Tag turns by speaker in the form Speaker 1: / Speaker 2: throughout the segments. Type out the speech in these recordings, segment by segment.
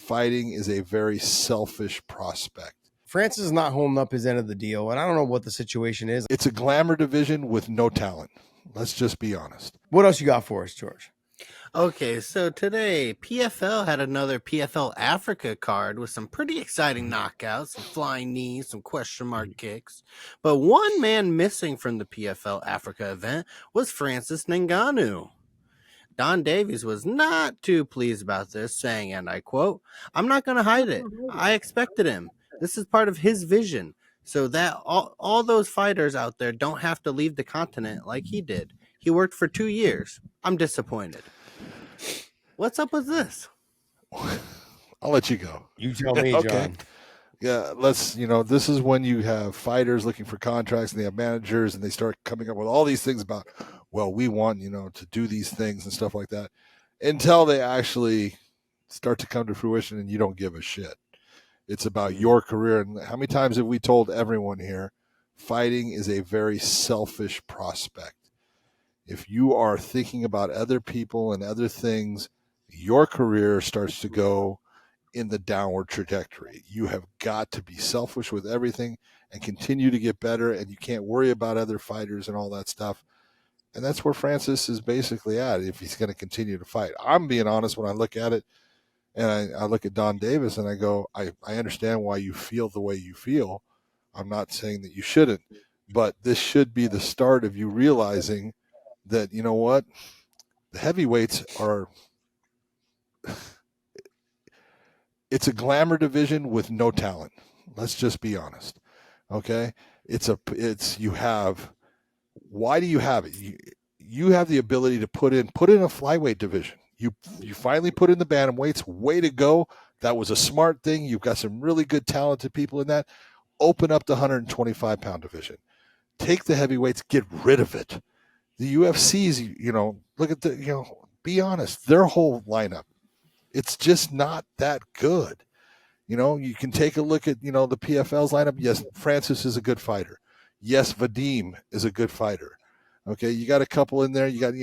Speaker 1: fighting is a very selfish prospect.
Speaker 2: Francis is not holding up his end of the deal, and I don't know what the situation is.
Speaker 1: It's a glamour division with no talent. Let's just be honest.
Speaker 2: What else you got for us, George?
Speaker 3: Okay, so today PFL had another PFL Africa card with some pretty exciting knockouts, some flying knees, some question mark kicks. But one man missing from the PFL Africa event was Francis Ngannou. Don Davies was not too pleased about this, saying, and I quote, "I'm not going to hide it. I expected him. This is part of his vision, so that all those fighters out there don't have to leave the continent like he did. He worked for 2 years. I'm disappointed." What's up with this?
Speaker 1: I'll let you go.
Speaker 2: You tell me, John.
Speaker 1: Okay. Yeah, this is when you have fighters looking for contracts and they have managers and they start coming up with all these things about, well, we want, to do these things and stuff like that until they actually start to come to fruition and you don't give a shit. It's about your career. And how many times have we told everyone here, fighting is a very selfish prospect. If you are thinking about other people and other things, your career starts to go in the downward trajectory. You have got to be selfish with everything and continue to get better, and you can't worry about other fighters and all that stuff. And that's where Francis is basically at if he's going to continue to fight. I'm being honest when I look at it, and I look at Don Davis and I go, I understand why you feel the way you feel. I'm not saying that you shouldn't, but this should be the start of you realizing that, you know what, the heavyweights are it's a glamour division with no talent. Let's just be honest. Okay? Why do you have it? You have the ability to put in a flyweight division. You finally put in the bantamweights. Way to go. That was a smart thing. You've got some really good talented people in that. Open up the 125-pound division. Take the heavyweights, get rid of it. The UFC's, look at be honest, their whole lineup, it's just not that good. You can take a look at, the PFL's lineup. Yes, Francis is a good fighter. Yes, Vadim is a good fighter. Okay, you got a couple in there. You got,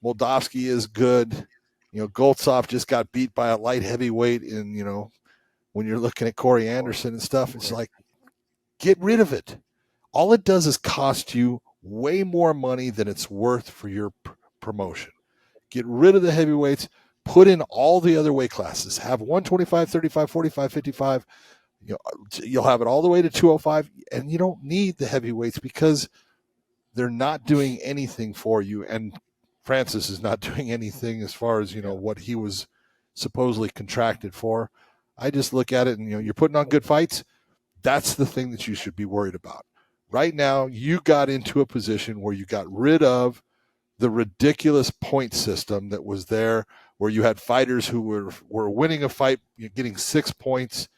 Speaker 1: Moldavsky is good. Goltsov just got beat by a light heavyweight in, when you're looking at Corey Anderson and stuff, it's like, get rid of it. All it does is cost you way more money than it's worth for your promotion. Get rid of the heavyweights, put in all the other weight classes, have 125, 35, 45, 55. You'll have it all the way to 205, and you don't need the heavyweights because they're not doing anything for you. And Francis is not doing anything as far as, what he was supposedly contracted for. I just look at it and, you're putting on good fights. That's the thing that you should be worried about. Right now, you got into a position where you got rid of the ridiculous point system that was there, where you had fighters who were winning a fight, getting 6 points,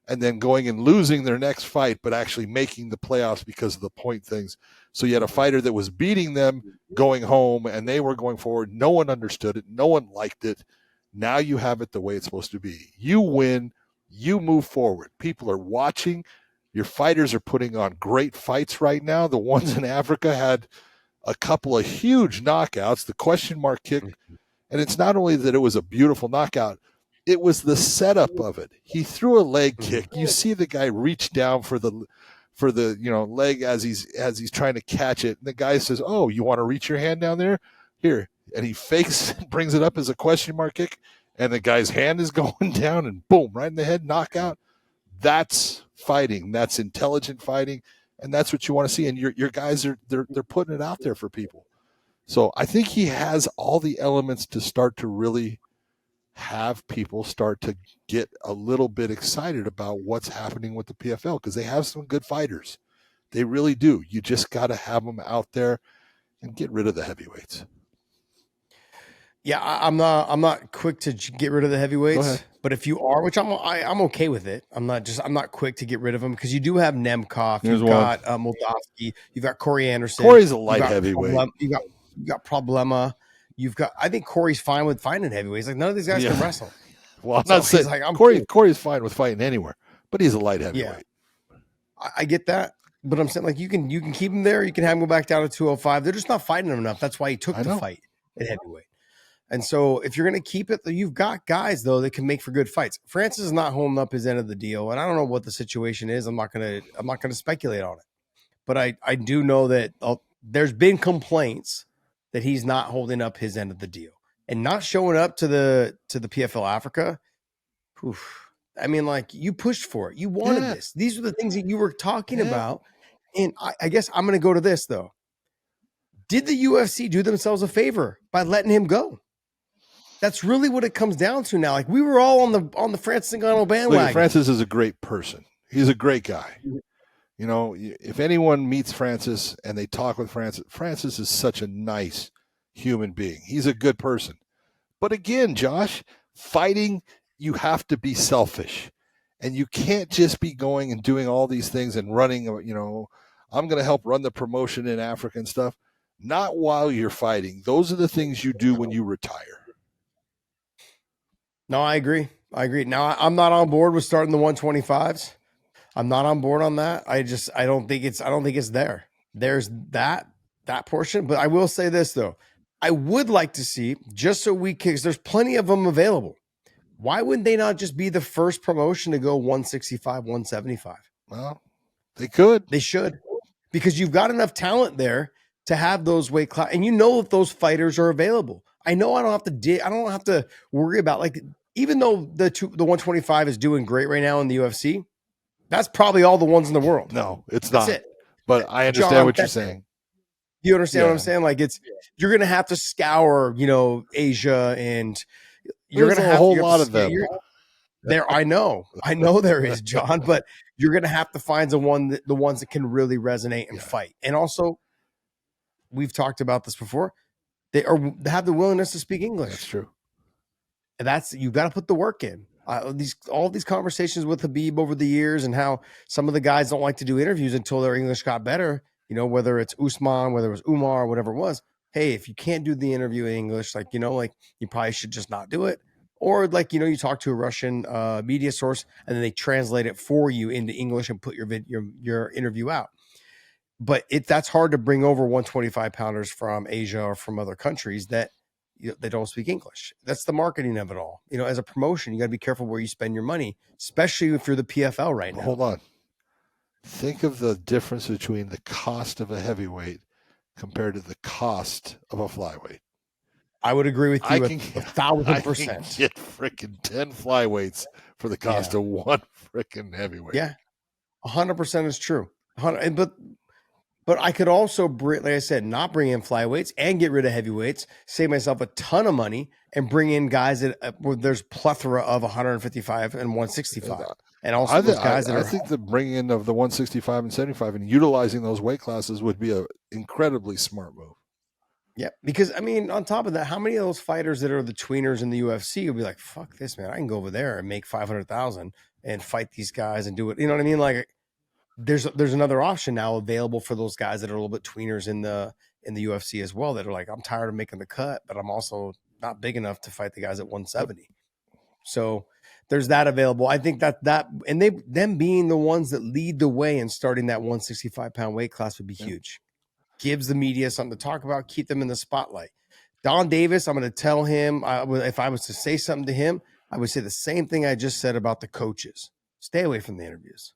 Speaker 1: and then going and losing their next fight, but actually making the playoffs because of the point things. So you had a fighter that was beating them, going home, and they were going forward. No one understood it. No one liked it. Now you have it the way it's supposed to be. You win. You move forward. People are watching. Your fighters are putting on great fights right now. The ones in Africa had a couple of huge knockouts, the question mark kick. And it's not only that it was a beautiful knockout, it was the setup of it. He threw a leg kick. You see the guy reach down for the leg as he's trying to catch it. And the guy says, "Oh, you want to reach your hand down there? Here." And he fakes, brings it up as a question mark kick. And the guy's hand is going down and boom, right in the head, knockout. That's fighting. That's intelligent fighting. And that's what you want to see. And your guys they're putting it out there for people. So I think he has all the elements to start to really have people start to get a little bit excited about what's happening with the PFL, because they have some good fighters. They really do. You just got to have them out there and get rid of the heavyweights.
Speaker 2: Yeah, I'm not quick to get rid of the heavyweights, but if you are, which I'm okay with it. I'm not quick to get rid of them, because you do have Nemkov, you've got Moldavsky, you've got Corey Anderson.
Speaker 1: Corey's a light heavyweight.
Speaker 2: You got Problema. I think Corey's fine with fighting heavyweights. Like, none of these guys can wrestle.
Speaker 1: Well, I'm not saying Corey's fine with fighting anywhere, but he's a light heavyweight.
Speaker 2: Yeah, I get that, but I'm saying, like, you can keep him there. You can have him go back down to 205. They're just not fighting him enough. That's why he took the fight at heavyweight. And so if you're going to keep it, you've got guys though that can make for good fights. Francis is not holding up his end of the deal, and I don't know what the situation is. I'm not going to speculate on it, but I do know that there's been complaints that he's not holding up his end of the deal and not showing up to the PFL Africa. Oof. I mean, like, you pushed for it. You wanted this. These are the things that you were talking about. And I guess I'm going to go to this though. Did the UFC do themselves a favor by letting him go? That's really what it comes down to now. Like, we were all on the Francis Ngannou bandwagon.
Speaker 1: Look, Francis is a great person. He's a great guy. You know, if anyone meets Francis and they talk with Francis, Francis is such a nice human being. He's a good person. But again, Josh, fighting, you have to be selfish. And you can't just be going and doing all these things and running, you know, I'm going to help run the promotion in Africa and stuff. Not while you're fighting. Those are the things you do when you retire.
Speaker 2: No, I agree. Now, I'm not on board with starting the 125s. I'm not on board on that. I don't think it's there. There's that portion. But I will say this though. I would like to see, just so we can, because there's plenty of them available. Why wouldn't they not just be the first promotion to go 165, 175?
Speaker 1: Well, they could.
Speaker 2: They should. Because you've got enough talent there to have those weight class, and you know if those fighters are available. I know I don't have to worry about, like, even though the 125 is doing great right now in the UFC, that's probably all the ones in the world.
Speaker 1: No, it's
Speaker 2: that's
Speaker 1: not.
Speaker 2: It.
Speaker 1: But I understand what you're saying.
Speaker 2: You understand what I'm saying? Like, you're going to have to scour, you know, Asia, and you're going to have
Speaker 1: a whole lot of them.
Speaker 2: There, I know there is, John, but you're going to have to find the ones that can really resonate and fight. And also, we've talked about this before. They have the willingness to speak English.
Speaker 1: That's true.
Speaker 2: And you've got to put the work in. All these conversations with Habib over the years, and how some of the guys don't like to do interviews until their English got better. You know, whether it's Usman, whether it was Umar, whatever it was. Hey, if you can't do the interview in English, like, you know, like, you probably should just not do it. Or, like, you know, you talk to a Russian media source and then they translate it for you into English and put your interview out. But that's hard to bring over 125 pounders from Asia or from other countries that they don't speak English. That's the marketing of it all. You know, as a promotion, you got to be careful where you spend your money, especially if you're the PFL right now.
Speaker 1: Hold on. Think of the difference between the cost of a heavyweight compared to the cost of a flyweight.
Speaker 2: I would agree with you 1,000%.
Speaker 1: I can get freaking 10 flyweights for the cost of one freaking heavyweight.
Speaker 2: Yeah, 100% is true. But I could also, like I said, not bring in flyweights and get rid of heavyweights, save myself a ton of money, and bring in guys where there's plethora of 155 and 165. And also those guys
Speaker 1: I think the bringing in of the 165 and 75 and utilizing those weight classes would be an incredibly smart move.
Speaker 2: Yeah, because, I mean, on top of that, how many of those fighters that are the tweeners in the UFC will be like, fuck this, man, I can go over there and make 500,000 and fight these guys and do it. You know what I mean? Like, there's another option now available for those guys that are a little bit tweeners in the UFC as well, that are like, I'm tired of making the cut, but I'm also not big enough to fight the guys at 170. So there's that available. I think that and them being the ones that lead the way in starting that 165 pound weight class would be huge. Gives the media something to talk about, keep them in the spotlight. Don Davis, I'm going to tell him, if I was to say something to him, I would say the same thing I just said about the coaches. Stay away from the interviews.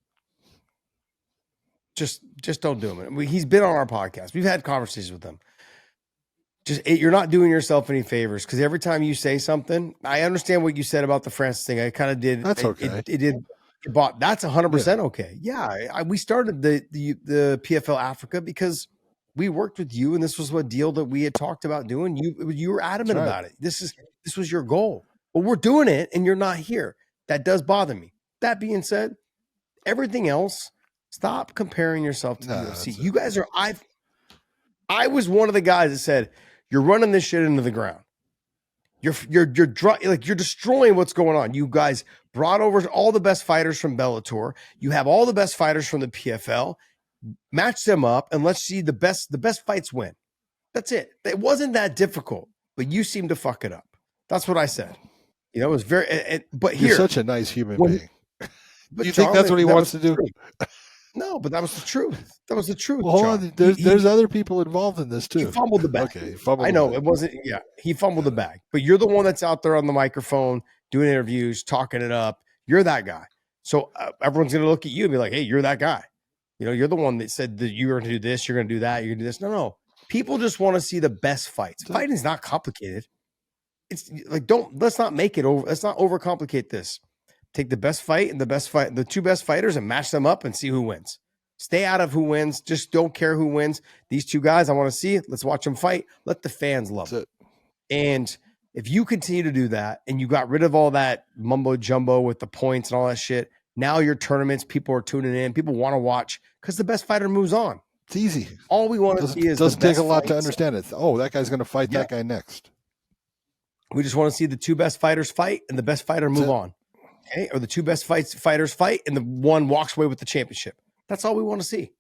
Speaker 2: Just don't do them. He's been on our podcast. We've had conversations with him. You're not doing yourself any favors, because every time you say something, I understand what you said about the Francis thing. I kind of did.
Speaker 1: That's okay.
Speaker 2: That's 100% okay. Yeah, we started the PFL Africa because we worked with you, and this was a deal that we had talked about doing. You were adamant about it. This was your goal. But we're doing it, and you're not here. That does bother me. That being said, everything else, stop comparing yourself to the UFC. You guys are. I was one of the guys that said, you're running this shit into the ground. You're destroying what's going on. You guys brought over all the best fighters from Bellator. You have all the best fighters from the PFL. Match them up and let's see the best fights win. That's it. It wasn't that difficult, but you seem to fuck it up. That's what I said. You know, it was very. But
Speaker 1: you're such a nice human being.
Speaker 2: But
Speaker 1: you think that's what he wants to do?
Speaker 2: No, but that was the truth. That was the truth.
Speaker 1: Well, hold
Speaker 2: John.
Speaker 1: on. There's other people involved in this too.
Speaker 2: He fumbled the bag.
Speaker 1: Okay, he fumbled
Speaker 2: I know
Speaker 1: the bag.
Speaker 2: it wasn't. Yeah, he fumbled the bag. But you're the one that's out there on the microphone doing interviews, talking it up. You're that guy. So everyone's going to look at you and be like, "Hey, you're that guy." You know, you're the one that said that you're going to do this, you're going to do that, you're going to do this. No. People just want to see the best fights. Fighting is not complicated. It's like let's not make it over. Let's not overcomplicate this. Take the best fight and the two best fighters and match them up and see who wins. Stay out of who wins. Just don't care who wins. These two guys, I want to see it. Let's watch them fight. Let the fans love it. And if you continue to do that and you got rid of all that mumbo jumbo with the points and all that shit, now your tournaments, people are tuning in. People want to watch because the best fighter moves on.
Speaker 1: It's easy.
Speaker 2: All we want to see is
Speaker 1: doesn't take a lot
Speaker 2: fights.
Speaker 1: to understand it. Oh, that guy's going to fight that guy next.
Speaker 2: We just want to see the two best fighters fight and the best fighter move on. Okay, or the two best fighters fight and the one walks away with the championship. That's all we want to see.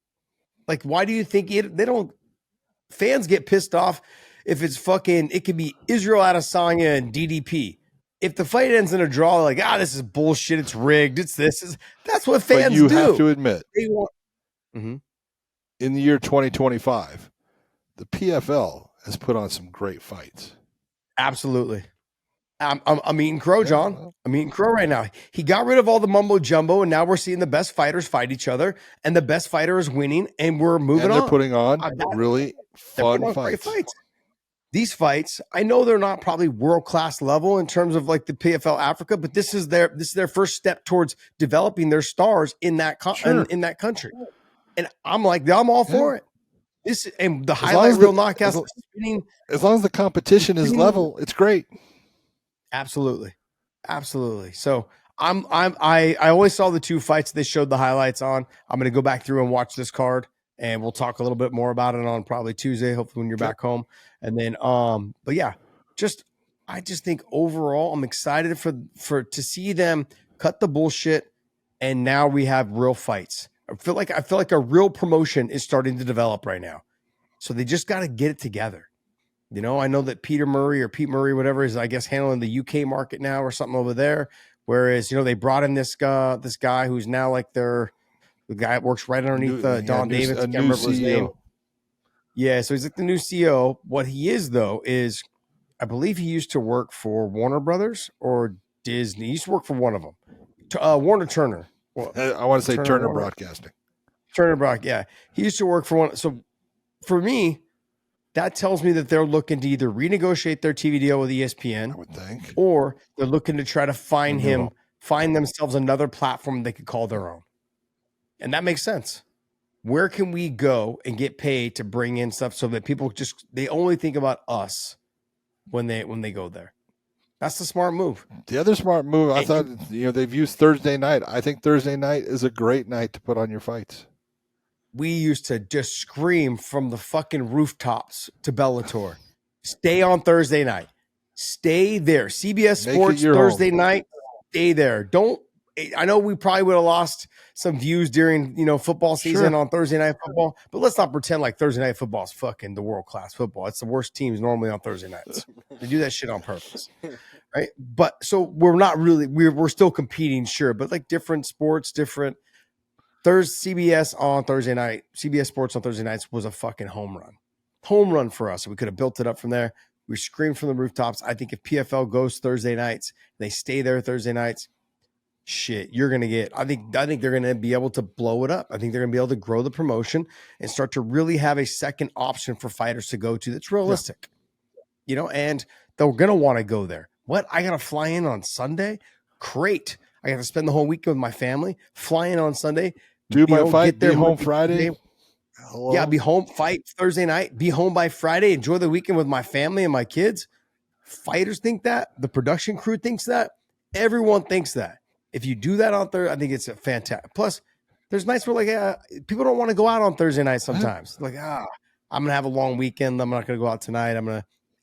Speaker 2: Like, why do you think they don't? Fans get pissed off if it's fucking. It could be Israel Adesanya and DDP. If the fight ends in a draw, like this is bullshit. It's rigged. It's this. That's what fans do.
Speaker 1: But you have to admit,
Speaker 2: they want.
Speaker 1: In the year 2025, the PFL has put on some great fights.
Speaker 2: Absolutely. I'm eating crow, John. I'm eating crow right now. He got rid of all the mumbo jumbo, and now we're seeing the best fighters fight each other, and the best fighter is winning, and we're moving on.
Speaker 1: They're putting on really fun fights.
Speaker 2: These fights, I know they're not probably world-class level in terms of like the PFL Africa, but this is their first step towards developing their stars in that in that country. And I'm all for it. This and the highlight reel knockouts.
Speaker 1: As long as the competition is level, it's great.
Speaker 2: Absolutely. So I always saw the two fights they showed the highlights on. I'm going to go back through and watch this card, and we'll talk a little bit more about it on probably Tuesday, hopefully when you're back home. And then, but yeah, I just think overall, I'm excited to see them cut the bullshit, and now we have real fights. I feel like a real promotion is starting to develop right now. So they just got to get it together. You know, I know that Pete Murray, whatever, is I guess handling the UK market now or something over there. Whereas, they brought in this guy who's now like the guy that works right underneath Don Davis. I can't remember his name. Yeah, so he's like the new CEO. What he is though is, I believe he used to work for Warner Brothers or Disney. He used to work for one of them, Warner Turner.
Speaker 1: Well, I want to say Turner Broadcasting.
Speaker 2: Turner Brock, yeah, he used to work for one. So for me, that tells me that they're looking to either renegotiate their TV deal with ESPN,
Speaker 1: I would think,
Speaker 2: or they're looking to try to find themselves another platform they could call their own. And that makes sense. Where can we go and get paid to bring in stuff so that people they only think about us when they go there? That's the smart move.
Speaker 1: The other smart move, I thought, they've used Thursday night. I think Thursday night is a great night to put on your fights.
Speaker 2: We used to just scream from the fucking rooftops to Bellator. Stay on Thursday night. Stay there. CBS Sports Thursday night. Stay there. I know we probably would have lost some views during, football season on Thursday night football, but let's not pretend like Thursday night football is fucking the world-class football. It's the worst teams normally on Thursday nights. They do that shit on purpose. Right. But so we're not really, we're still competing. Sure. But like different sports, different CBS on Thursday night, CBS Sports on Thursday nights was a fucking home run for us. We could have built it up from there. We screamed from the rooftops. I think if PFL goes Thursday nights, they stay there Thursday nights, shit, you're going to get, I think they're going to be able to blow it up. I think they're going to be able to grow the promotion and start to really have a second option for fighters to go to that's realistic, and they're going to want to go there. What? I got to fly in on Sunday? Great. I got to spend the whole weekend with my family, fly in on Sunday,
Speaker 1: do my fight, be home Friday.
Speaker 2: Hello? Yeah, be home, fight Thursday night, be home by Friday, enjoy the weekend with my family and my kids. Fighters think that. The production crew thinks that. Everyone thinks that. If you do that on Thursday, I think it's a fantastic. Plus, there's nights where people don't want to go out on Thursday night sometimes. Like, I'm going to have a long weekend. I'm not going to go out tonight.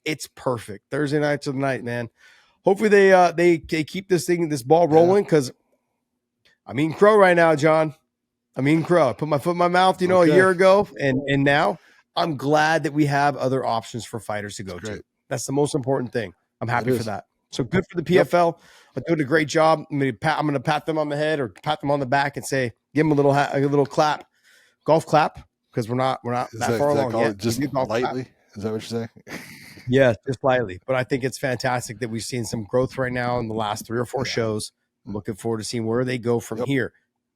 Speaker 2: It's perfect. Thursday nights are the night, man. Hopefully they keep this ball rolling because I'm eating crow right now, John. I'm eating crow. I put my foot in my mouth, a year ago, and now I'm glad that we have other options for fighters to go to. That's the most important thing. I'm happy for that. So good for the PFL. but doing a great job. I'm going to pat them on the head or pat them on the back and say, give them a little clap, golf clap, because we're not that far along yet.
Speaker 1: Just lightly. Clap. Is that what you're saying?
Speaker 2: Yeah, just slightly. But I think it's fantastic that we've seen some growth right now in the last 3 or 4 shows. I'm looking forward to seeing where they go from here.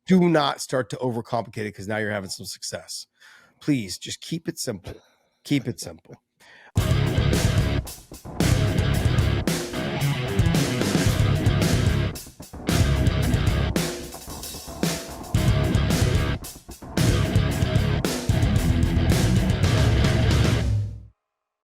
Speaker 2: Do not start to overcomplicate it because now you're having some success. Please just keep it simple. Keep it simple.